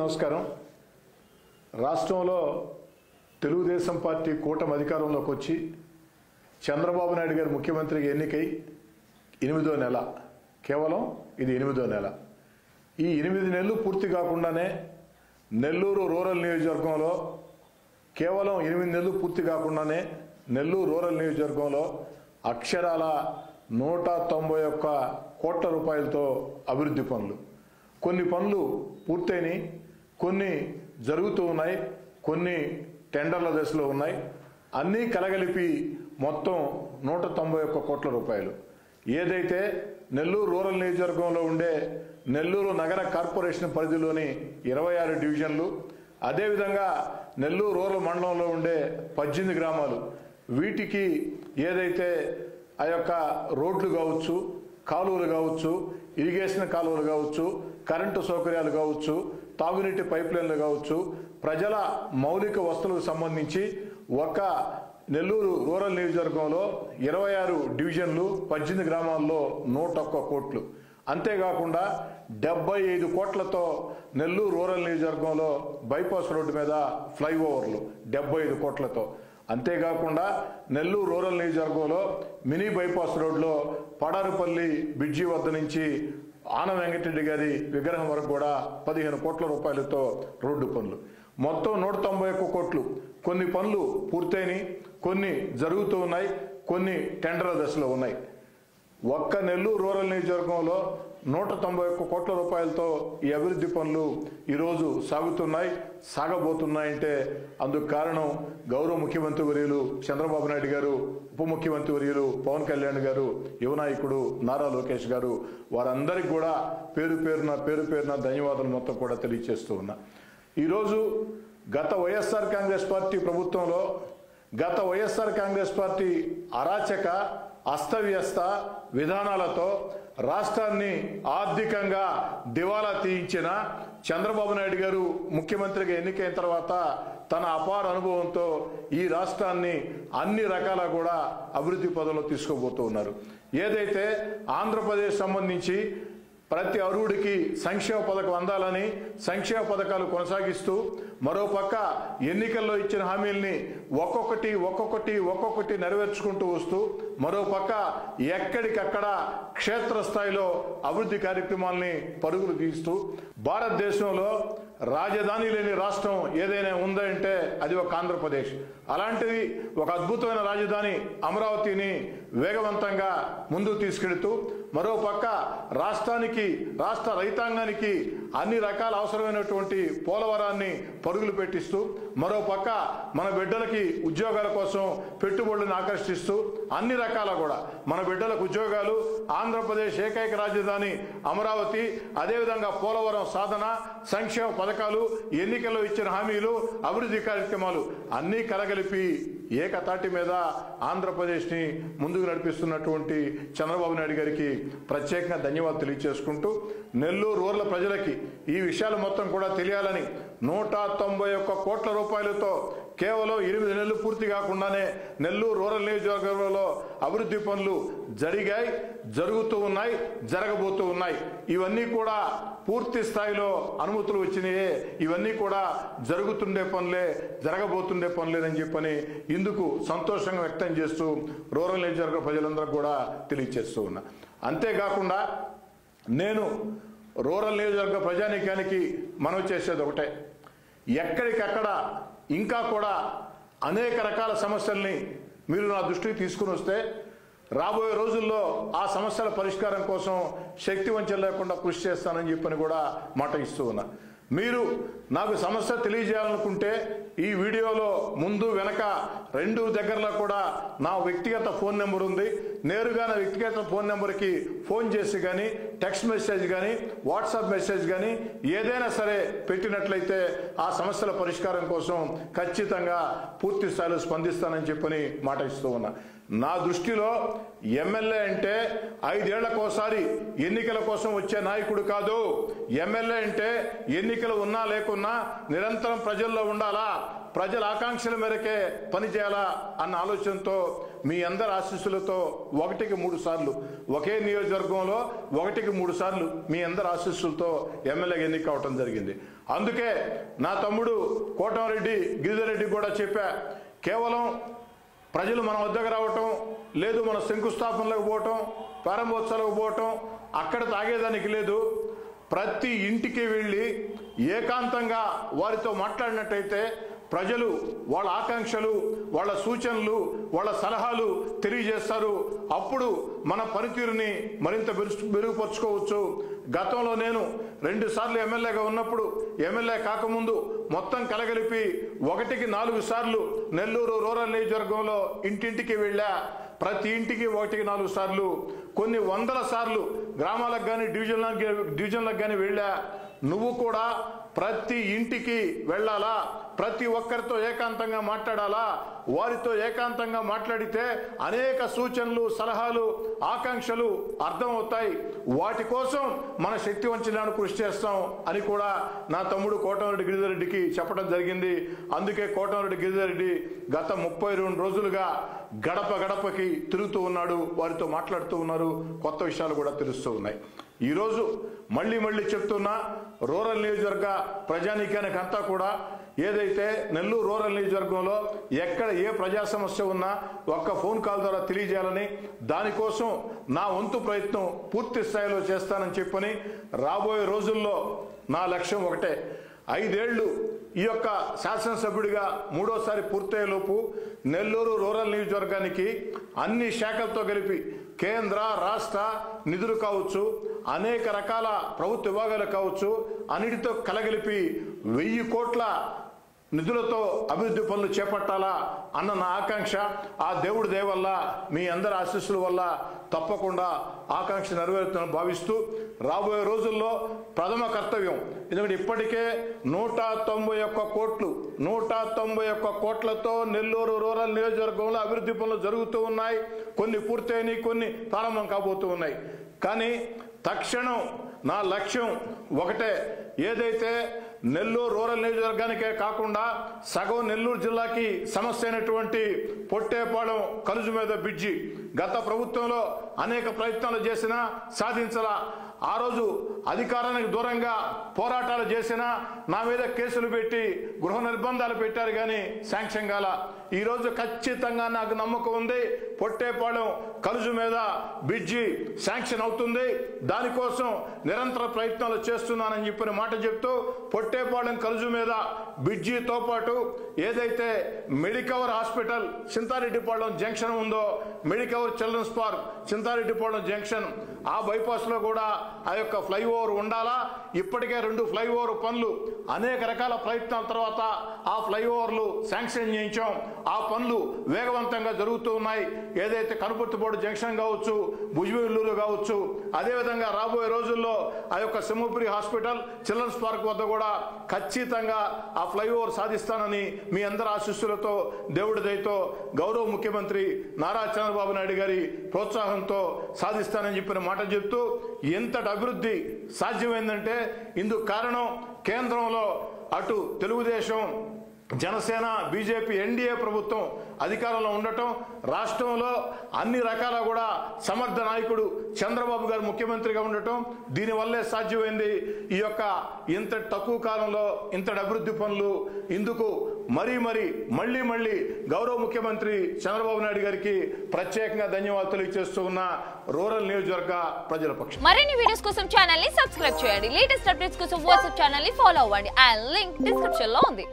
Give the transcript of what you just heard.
నమస్కారం. రాష్ట్రంలో తెలుగుదేశం పార్టీ కూటమి అధికారంలోకి వచ్చి చంద్రబాబు నాయుడు గారు ముఖ్యమంత్రిగా ఎన్నికై 8వ నెల, కేవలం ఇది 8వ నెల. ఈ 8 నెలలు పూర్తి కాకుండానే నెల్లూరు రూరల్ నియోజకవర్గంలో కేవలం 8 నెలలు పూర్తి కాకుండానే నెల్లూరు రూరల్ నియోజకవర్గంలో అక్షరాల 191 కోట్ల రూపాయలతో అభివృద్ధి పనులు, కొన్ని పనులు పూర్తయినాయి, కొన్ని జరుగుతూ ఉన్నాయి, కొన్ని టెండర్ల దశలో ఉన్నాయి. అన్నీ కలగలిపి మొత్తం 191 కోట్ల రూపాయలు. ఏదైతే నెల్లూరు రూరల్ నియోజకవర్గంలో ఉండే నెల్లూరు నగర కార్పొరేషన్ పరిధిలోని 26 డివిజన్లు, అదేవిధంగా నెల్లూరు రూరల్ మండలంలో ఉండే 18 గ్రామాలు, వీటికి ఏదైతే ఆ యొక్క రోడ్లు కావచ్చు, కాలువలు కావచ్చు, ఇరిగేషన్ కాలువలు కావచ్చు, కరెంటు సౌకర్యాలు కావచ్చు, తాగునీటి పైప్ లైన్లు కావచ్చు, ప్రజల మౌలిక వస్తువులకు సంబంధించి ఒక నెల్లూరు రూరల్ నియోజకవర్గంలో 26 డివిజన్లు 18 గ్రామాల్లో 101 కోట్లు. అంతేకాకుండా 75 కోట్లతో నెల్లూరు రూరల్ నియోజకవర్గంలో బైపాస్ రోడ్డు మీద ఫ్లైఓవర్లు 75 కోట్లతో. అంతేకాకుండా నెల్లూరు రూరల్ నియోజకవర్గంలో మినీ బైపాస్ రోడ్లో పడారుపల్లి బ్రిడ్జి వద్ద నుంచి ఆన వెంకటరెడ్డి గారి విగ్రహం వరకు కూడా 15 కోట్ల రూపాయలతో రోడ్డు పనులు. మొత్తం 191 కోట్లు. కొన్ని పనులు పూర్తయినాయి, కొన్ని జరుగుతూ ఉన్నాయి, కొన్ని టెండర్ల దశలో ఉన్నాయి. ఒక్క నెల్లూరు రూరల్ నియోజకవర్గంలో 191 కోట్ల రూపాయలతో ఈ అభివృద్ధి పనులు ఈరోజు సాగుతున్నాయి, సాగబోతున్నాయంటే అందుకు కారణం గౌరవ ముఖ్యమంత్రి వర్యులు చంద్రబాబు నాయుడు గారు, ఉప ముఖ్యమంత్రి వర్యులు పవన్ కళ్యాణ్ గారు, యువనాయకుడు నారా లోకేష్ గారు, వారందరికీ కూడా పేరు పేరున ధన్యవాదాలు మొత్తం కూడా తెలియజేస్తూ ఉన్నా. ఈరోజు గత వైఎస్ఆర్ కాంగ్రెస్ పార్టీ ప్రభుత్వంలో, గత వైఎస్ఆర్ కాంగ్రెస్ పార్టీ అరాచక అస్తవ్యస్త విధానాలతో రాష్ట్రాన్ని ఆర్థికంగా దివాలా తీయించిన చంద్రబాబు నాయుడు గారు ముఖ్యమంత్రిగా ఎన్నికైన తర్వాత తన అపార అనుభవంతో ఈ రాష్ట్రాన్ని అన్ని రకాల కూడా అభివృద్ధి పదంలో తీసుకోబోతూ ఉన్నారు. ఏదైతే ఆంధ్రప్రదేశ్ సంబంధించి ప్రతి అర్హుడికి సంక్షేమ పథకం అందాలని సంక్షేమ పథకాలు కొనసాగిస్తూ, మరోపక్క ఎన్నికల్లో ఇచ్చిన హామీల్ని ఒక్కొక్కటి నెరవేర్చుకుంటూ వస్తూ, మరోపక్క ఎక్కడికక్కడ క్షేత్రస్థాయిలో అభివృద్ధి కార్యక్రమాల్ని పరుగులు తీస్తూ, భారతదేశంలో రాజధాని లేని రాష్ట్రం ఏదైనా ఉందంటే అది ఒక ఆంధ్రప్రదేశ్. అలాంటిది ఒక అద్భుతమైన రాజధాని అమరావతిని వేగవంతంగా ముందుకు తీసుకెడుతూ, మరోపక్క రాష్ట్రానికి, రాష్ట్ర రైతాంగానికి అన్ని రకాల అవసరమైనటువంటి పోలవరాన్ని పరుగులు పెట్టిస్తూ, మరోపక్క మన బిడ్డలకి ఉద్యోగాల కోసం పెట్టుబడులను ఆకర్షిస్తూ, అన్ని రకాల కూడా మన బిడ్డలకు ఉద్యోగాలు, ఆంధ్రప్రదేశ్ ఏకైక రాజధాని అమరావతి, అదేవిధంగా పోలవరం సాధన, సంక్షేమ పథకాలు, ఎన్నికల్లో ఇచ్చిన హామీలు, అభివృద్ధి కార్యక్రమాలు అన్నీ కలగలిపి ఏకతాటి మీద ఆంధ్రప్రదేశ్ని ముందుకు నడిపిస్తున్నటువంటి చంద్రబాబు నాయుడు గారికి ప్రత్యేకంగా ధన్యవాదాలు తెలియజేసుకుంటూ, నెల్లూరు రూరల్ ప్రజలకి ఈ విషయాలు మొత్తం కూడా తెలియాలని 191 కోట్ల రూపాయలతో కేవలం 8 నెలలు పూర్తి కాకుండానే నెల్లూరు రూరల్ నియోజకవర్గంలో అభివృద్ధి పనులు జరిగాయి, జరుగుతూ ఉన్నాయి, జరగబోతూ ఉన్నాయి. ఇవన్నీ కూడా పూర్తి స్థాయిలో అనుమతులు వచ్చినాయే, ఇవన్నీ కూడా జరుగుతుండే పనులే, జరగబోతుండే పనులేనని చెప్పని ఇందుకు సంతోషంగా వ్యక్తం చేస్తూ రూరల్ నియోజకవర్గ ప్రజలందరూ కూడా తెలియజేస్తూ ఉన్నా. అంతేకాకుండా నేను రూరల్ నియోజకవర్గ ప్రజానీకానికి మనవి చేసేది ఒకటే, ఎక్కడికక్కడ ఇంకా కూడా అనేక రకాల సమస్యల్ని మీరు నా దృష్టికి తీసుకుని వస్తే రాబోయే రోజుల్లో ఆ సమస్యల పరిష్కారం కోసం శక్తి వంచన లేకుండా కృషి చేస్తానని చెప్పని కూడా మాట ఇస్తూ ఉన్నా. మీరు నాకు సమస్య తెలియజేయాలనుకుంటే ఈ వీడియోలో ముందు వెనక 2 దగ్గరలో కూడా నా వ్యక్తిగత ఫోన్ నెంబర్ ఉంది. నేరుగా నా వ్యక్తిగత ఫోన్ నెంబర్కి ఫోన్ చేసి కానీ, టెక్స్ట్ మెసేజ్ కానీ, వాట్సాప్ మెసేజ్ కానీ ఏదైనా సరే పెట్టినట్లయితే ఆ సమస్యల పరిష్కారం కోసం ఖచ్చితంగా పూర్తి స్థాయిలో స్పందిస్తానని చెప్పని మాట ఇస్తూ ఉన్నా. నా దృష్టిలో ఎమ్మెల్యే అంటే 5 ఏళ్లకోసారి ఎన్నికల కోసం వచ్చే నాయకుడు కాదు. ఎమ్మెల్యే అంటే ఎన్నికలు ఉన్నా లేకున్నా నిరంతరం ప్రజల్లో ఉండాలా, ప్రజల ఆకాంక్షల మేరకే పనిచేయాలా అన్న ఆలోచనతో మీ అందరి ఆశీస్సులతో 1కి 3 సార్లు ఒకే నియోజకవర్గంలో 1కి 3 సార్లు మీ అందరి ఆశీస్సులతో ఎమ్మెల్యేగా ఎన్నిక అవటం జరిగింది. అందుకే నా తమ్ముడు కోటమిరెడ్డి గిరిధర్ రెడ్డి కూడా చెప్పా, కేవలం ప్రజలు మన వద్దకు రావటం లేదు, మన శంకుస్థాపనలకు పోవటం, ప్రారంభోత్సవాలకు పోవటం అక్కడ తాగేదానికి లేదు. ప్రతి ఇంటికి వెళ్ళి ఏకాంతంగా వారితో మాట్లాడినట్టయితే ప్రజలు వాళ్ళ ఆకాంక్షలు, వాళ్ళ సూచనలు, వాళ్ళ సలహాలు తెలియజేస్తారు. అప్పుడు మన పనితీరుని మరింత మెరుగుపరుచుకోవచ్చు. గతంలో నేను 2 సార్లు ఎమ్మెల్యేగా ఉన్నప్పుడు, ఎమ్మెల్యే కాకముందు మొత్తం కలగలిపి 1కి 4 సార్లు నెల్లూరు రూరల్ నియోజకవర్గంలో ఇంటింటికి వెళ్ళా. ప్రతి ఇంటికి 1కి 4 సార్లు, కొన్ని వందల సార్లు గ్రామాలకు కానీ డివిజన్లకు కానీ వెళ్ళా. నువ్వు కూడా ప్రతి ఇంటికి వెళ్ళాలా, ప్రతి ఒక్కరితో ఏకాంతంగా మాట్లాడాలా. వారితో ఏకాంతంగా మాట్లాడితే అనేక సూచనలు, సలహాలు, ఆకాంక్షలు అర్థమవుతాయి. వాటి కోసం మన శక్తి వంచనాన్ని కృషి చేస్తాం అని కూడా నా తమ్ముడు కోటమిరెడ్డి గిరిధర్ రెడ్డికి చెప్పడం జరిగింది. అందుకే కోటమిరెడ్డి గిరిధర్ రెడ్డి గత 32 రోజులుగా గడప గడపకి తిరుగుతూ ఉన్నాడు, వారితో మాట్లాడుతూ ఉన్నారు, కొత్త విషయాలు కూడా తెలుస్తూ ఉన్నాయి. ఈరోజు మళ్ళీ చెప్తున్నా, రూరల్ నియోజకవర్గ ప్రజానీకానికి అంతా కూడా ఏదైతే నెల్లూరు రూరల్ నియోజకవర్గంలో ఎక్కడ ఏ ప్రజా సమస్య ఉన్నా ఒక్క ఫోన్ కాల్ ద్వారా తెలియజేయాలని, దానికోసం నా వంతు ప్రయత్నం పూర్తి స్థాయిలో చేస్తానని చెప్పని, రాబోయే రోజుల్లో నా లక్ష్యం ఒకటే, 5 ఏళ్లు ఈ యొక్క శాసనసభ్యుడిగా 3వసారి పూర్తయ్యేలోపు నెల్లూరు రూరల్ నియోజకవర్గానికి అన్ని శాఖలతో కలిపి కేంద్ర రాష్ట్ర నిధులు కావచ్చు, అనేక రకాల ప్రభుత్వ విభాగాలు కావచ్చు, అన్నిటితో కలగలిపి 1000 కోట్ల నిధులతో అభివృద్ధి పనులు చేపట్టాలా అన్న నా ఆకాంక్ష. ఆ దేవుడి దయ వల్ల, మీ అందరి ఆశీస్సుల వల్ల తప్పకుండా ఆకాంక్ష నెరవేరుతుందని భావిస్తూ రాబోయే రోజుల్లో ప్రథమ కర్తవ్యం, ఎందుకంటే ఇప్పటికే 191 కోట్లతో నెల్లూరు రూరల్ నియోజకవర్గంలో అభివృద్ధి పనులు జరుగుతూ ఉన్నాయి. కొన్ని పూర్తయినాయి, కొన్ని ప్రారంభం కాబోతూ ఉన్నాయి. కానీ తక్షణం నా లక్ష్యం ఒకటే, ఏదైతే నెల్లూరు రూరల్ నియోజకవర్గానికే కాకుండా సగం నెల్లూరు జిల్లాకి సమస్య అయినటువంటి పొట్టేపాళెం కలుజు మీద బ్రిడ్జి గత ప్రభుత్వంలో అనేక ప్రయత్నాలు చేసినా సాధించలా. ఆ రోజు అధికారానికి దూరంగా పోరాటాలు చేసినా నా మీద కేసులు పెట్టి గృహ నిర్బంధాలు పెట్టారు, కానీ శాంక్షన్ కాల. ఈరోజు ఖచ్చితంగా నాకు నమ్మకం ఉంది, పొట్టేపాళెం కలుజు మీద బ్రిడ్జి శాంక్షన్ అవుతుంది. దానికోసం నిరంతర ప్రయత్నాలు చేస్తున్నానని చెప్పిన మాట చెప్తూ, పొట్టేపాళెం కలుజు మీద బ్రిడ్జితో పాటు ఏదైతే మెడికవర్ హాస్పిటల్ చింతారెడ్డిపాళెం జంక్షన్ ఉందో, Medicover children's park Chintareddypalem junction, ఆ బైపాస్ లో కూడా ఆ యొక్క ఫ్లైఓవర్ ఉండాలా. ఇప్పటికే 2 ఫ్లైఓవర్ పనులు అనేక రకాల ప్రయత్నాల తర్వాత ఆ ఫ్లైఓవర్లు శాంక్షన్ చేయించాం. ఆ పనులు వేగవంతంగా జరుగుతూ ఉన్నాయి. ఏదైతే కనుపర్తిపాడు జంక్షన్ కావచ్చు, భుజబిల్లూరు కావచ్చు, అదేవిధంగా రాబోయే రోజుల్లో ఆ యొక్క సింహపురి హాస్పిటల్ చిల్డ్రన్స్ పార్క్ వద్ద కూడా ఖచ్చితంగా ఆ ఫ్లైఓవర్ సాధిస్తానని మీ అందరి ఆశీస్సులతో, దేవుడి దయతో, గౌరవ ముఖ్యమంత్రి నారా చంద్రబాబు నాయుడు గారి ప్రోత్సాహంతో సాధిస్తానని చెప్పిన మాట చెప్తూ, ఎంతటి అభివృద్ధి సాధ్యమైందంటే ఇందుకు కారణం కేంద్రంలో అటు తెలుగుదేశం, జనసేన, బీజేపీ, ఎన్డీఏ ప్రభుత్వం అధికారంలో ఉండటం, రాష్ట్రంలో అన్ని రకాల కూడా సమర్థ నాయకుడు చంద్రబాబు గారు ముఖ్యమంత్రిగా ఉండటం, దీనివల్లే సాధ్యమైంది. ఈ యొక్క ఇంత తక్కువ కాలంలో ఇంతటి అభివృద్ధి పనులు. ఇందుకు మళ్ళీ గౌరవ ముఖ్యమంత్రి చంద్రబాబు నాయుడు గారికి ప్రత్యేకంగా ధన్యవాదాలు తెలియజేస్తూ ఉన్న రూరల్ నియోజకవర్గ ప్రజల పక్షం. మరిన్ని వీడియోస్ కోసం ఛానల్ ని సబ్స్క్రైబ్ చేయండి. లేటెస్ట్ అప్డేట్స్ కోసం వాట్సాప్ ఛానల్ ని ఫాలో అవ్వండి. ఆ లింక్ డిస్క్రిప్షన్ లో ఉంది.